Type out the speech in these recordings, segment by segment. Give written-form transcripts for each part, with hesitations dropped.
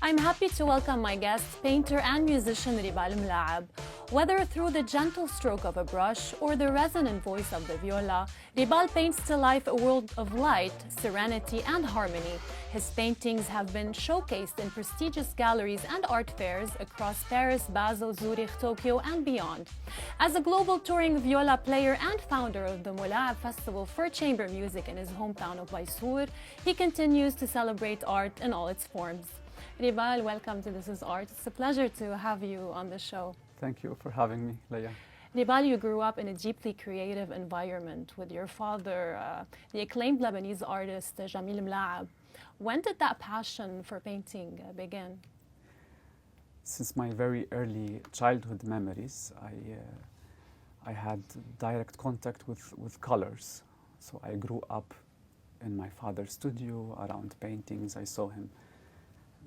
I'm happy to welcome my guest, painter and musician Ribal Molaeb. Whether through the gentle stroke of a brush or the resonant voice of the viola, Ribal paints to life a world of light, serenity, and harmony. His paintings have been showcased in prestigious galleries and art fairs across Paris, Basel, Zurich, Tokyo, and beyond. As a global touring viola player and founder of the Molaeb Festival for Chamber Music in his hometown of Mysore, he continues to celebrate art in all its forms. Ribal, welcome to This Is Art. It's a pleasure to have you on the show. Thank you for having me, Lea. Ribal, you grew up in a deeply creative environment with your father, the acclaimed Lebanese artist Jamil Molaeb. When did that passion for painting begin? Since my very early childhood memories, I had direct contact with colors. So I grew up in my father's studio around paintings. I saw him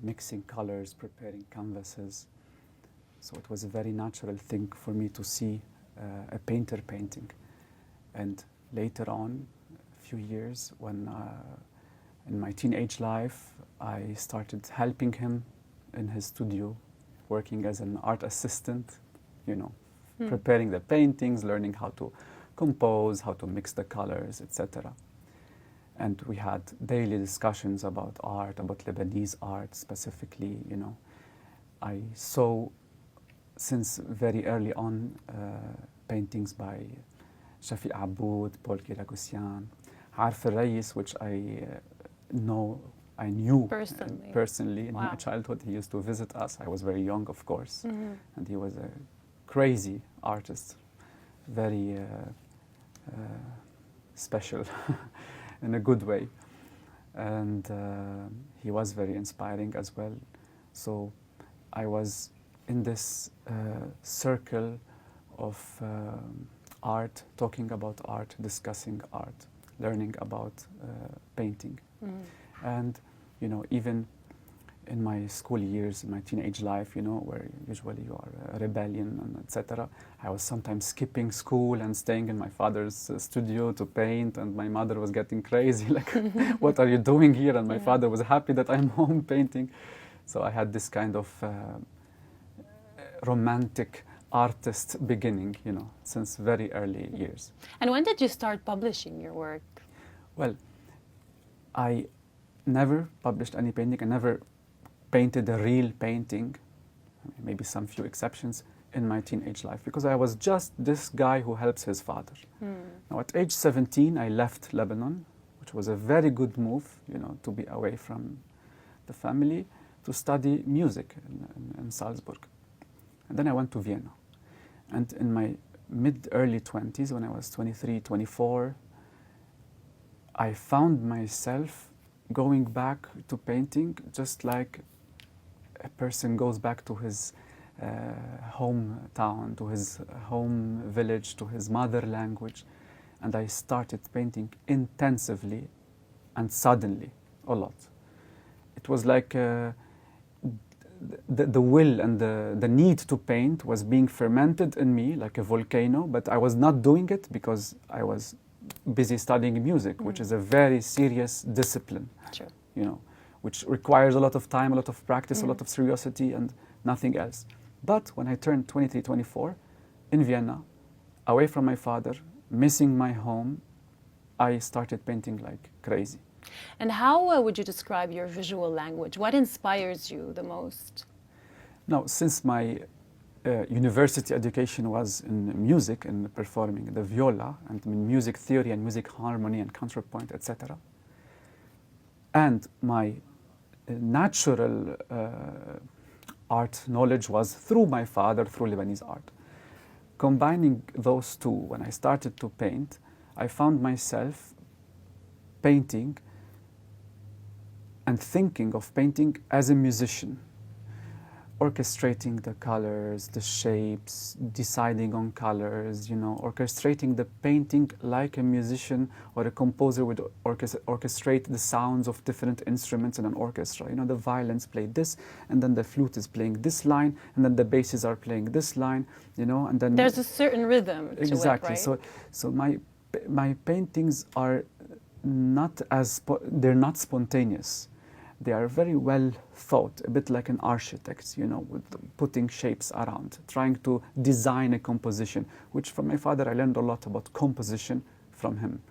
mixing colors, preparing canvases. So it was a very natural thing for me to see a painter painting. And later on, a few years, when in my teenage life, I started helping him in his studio, working as an art assistant, preparing the paintings, learning how to compose, how to mix the colors, etc. And we had daily discussions about art, about Lebanese art specifically, I saw since very early on paintings by Shafiq Aboud, Paul Kiragossian, Arf al-Rais, which I knew personally in my childhood. He used to visit us. I was very young, of course, and he was a crazy artist, very special in a good way, and he was very inspiring as well. So I was in this circle of art, talking about art, discussing art, learning about painting. And even in my school years, in my teenage life, where usually you are a rebellion and etc., I was sometimes skipping school and staying in my father's studio to paint, and my mother was getting crazy, like, what are you doing here? And my father was happy that I'm home painting. So I had this kind of romantic artist beginning, since very early years. And when did you start publishing your work? Well, I never published any painting. I never painted a real painting, maybe some few exceptions, in my teenage life, because I was just this guy who helps his father. Now, at age 17, I left Lebanon, which was a very good move, to be away from the family, to study music in Salzburg. And then I went to Vienna. And in my mid-early 20s, when I was 23, 24, I found myself going back to painting just like a person goes back to his hometown, to his home village, to his mother language. And I started painting intensively and suddenly, a lot. It was like the will and the need to paint was being fermented in me like a volcano, but I was not doing it because I was busy studying music, which is a very serious discipline, which requires a lot of time, a lot of practice, a lot of seriosity, and nothing else. But when I turned 23, 24, in Vienna, away from my father, missing my home, I started painting like crazy. And how would you describe your visual language? What inspires you the most? Now, since my university education was in music and performing the viola and in music theory and music harmony and counterpoint, etc., and my natural art knowledge was through my father, through Lebanese art. Combining those two, when I started to paint, I found myself painting and thinking of painting as a musician, orchestrating the colors, the shapes, deciding on colors, orchestrating the painting like a musician or a composer would orchestrate the sounds of different instruments in an orchestra. The violins play this, and then the flute is playing this line, and then the basses are playing this line, and then there's a certain rhythm to exactly. it, right? So my paintings are they're not spontaneous. they are very well thought, a bit like an architect, you know, with putting shapes around, trying to design a composition, which from my father I learned a lot about composition from him.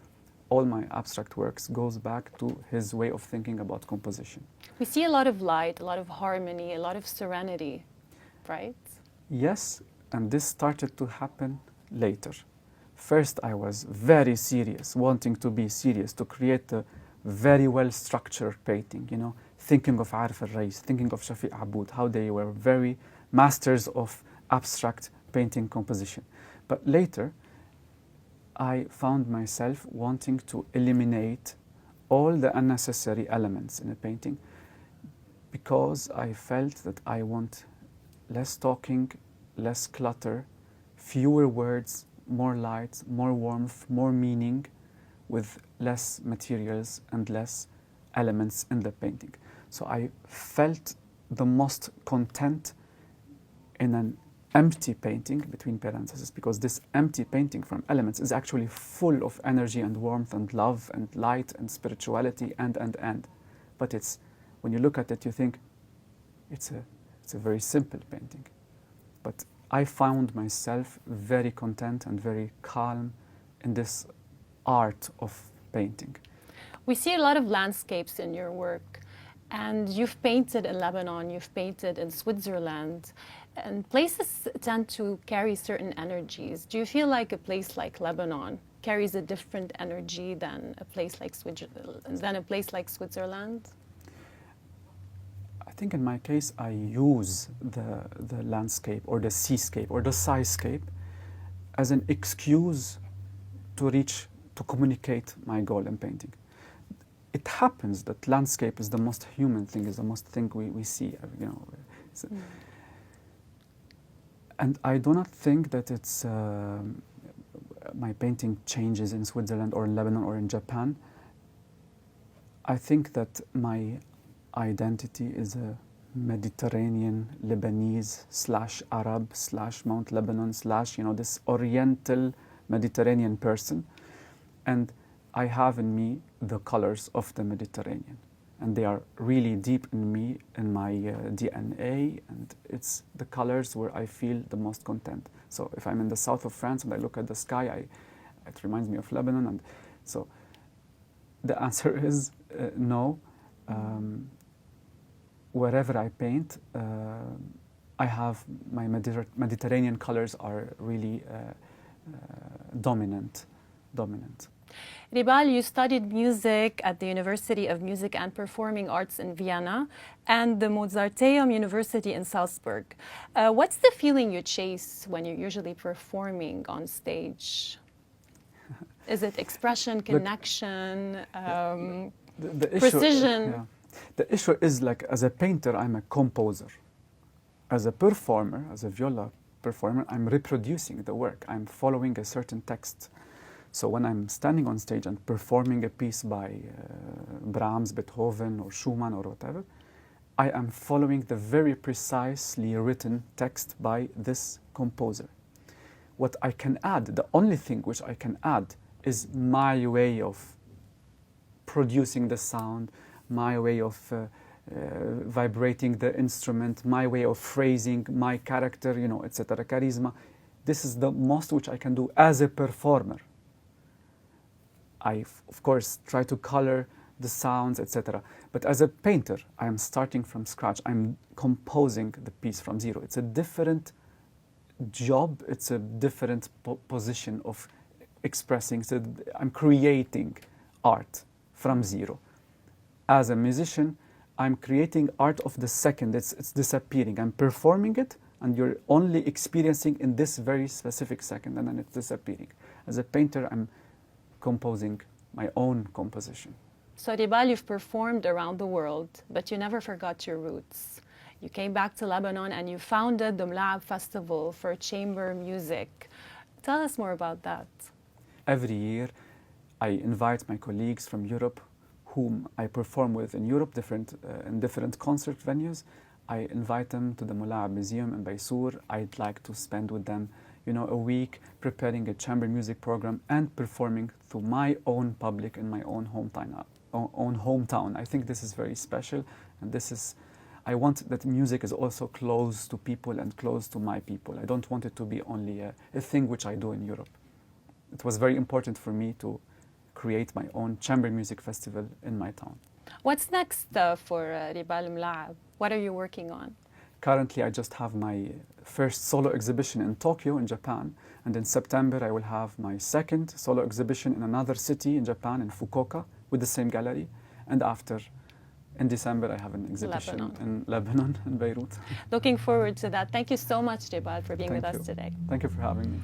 All my abstract works goes back to his way of thinking about composition. We see a lot of light, a lot of harmony, a lot of serenity, right? Yes, and this started to happen later. First, I was very serious, wanting to be serious, to create a very well-structured painting, you know, thinking of Arif al-Rais, thinking of Shafiq Aboud, how they were very masters of abstract painting composition. But later, I found myself wanting to eliminate all the unnecessary elements in a painting because I felt that I want less talking, less clutter, fewer words, more light, more warmth, more meaning, with less materials and less elements in the painting. So I felt the most content in an empty painting, between parentheses, because this empty painting from elements is actually full of energy and warmth and love and light and spirituality and. But it's, when you look at it, you think it's a very simple painting. But I found myself very content and very calm in this art of painting. We see a lot of landscapes in your work, and you've painted in Lebanon, you've painted in Switzerland, and places tend to carry certain energies. Do you feel like a place like Lebanon carries a different energy than a place like Switzerland? I think in my case, I use the landscape or the seascape or the skyscape as an excuse to communicate my goal in painting. It happens that landscape is the most human thing, is the most thing we see, you know. And I do not think that it's my painting changes in Switzerland or in Lebanon or in Japan. I think that my identity is a Mediterranean Lebanese / Arab / Mount Lebanon / you know, this Oriental Mediterranean person, and I have in me the colors of the Mediterranean, and they are really deep in me, in my DNA, and it's the colors where I feel the most content. So if I'm in the south of France and I look at the sky, it reminds me of Lebanon, and so the answer is no. Wherever I paint, I have my Mediterranean colors are really dominant. Ribal, you studied music at the University of Music and Performing Arts in Vienna and the Mozarteum University in Salzburg. What's the feeling you chase when you're usually performing on stage? Is it expression, connection, the precision? Issue, yeah. The issue is, like, as a painter, I'm a composer. As a performer, as a viola performer, I'm reproducing the work. I'm following a certain text. So when I'm standing on stage and performing a piece by Brahms, Beethoven, or Schumann, or whatever, I am following the very precisely written text by this composer. What I can add, the only thing which I can add, is my way of producing the sound, my way of vibrating the instrument, my way of phrasing, my character, you know, etc., charisma. This is the most which I can do as a performer. I, of course, try to color the sounds, etc. But as a painter, I am starting from scratch. I'm composing the piece from zero. It's a different job. It's a different position of expressing. So I'm creating art from zero. As a musician, I'm creating art of the second. It's disappearing. I'm performing it, and you're only experiencing in this very specific second, and then it's disappearing. As a painter, I'm composing my own composition. So Ribal, you've performed around the world, but you never forgot your roots. You came back to Lebanon and you founded the Molaeb Festival for chamber music. Tell us more about that. Every year, I invite my colleagues from Europe, whom I perform with in Europe, in different concert venues. I invite them to the Molaeb Museum in Beirut. I'd like to spend with them, you know, a week preparing a chamber music program and performing to my own public in my own hometown. I think this is very special, And I want that music is also close to people and close to my people. I don't want it to be only a thing which I do in Europe. It was very important for me to create my own chamber music festival in my town. What's next for Ribal Molaeb? What are you working on? Currently, I just have my first solo exhibition in Tokyo, in Japan. And in September, I will have my second solo exhibition in another city in Japan, in Fukuoka, with the same gallery. And after, in December, I have an exhibition in Lebanon, in Beirut. Looking forward to that. Thank you so much, Ribal, for being with us today. Thank you for having me.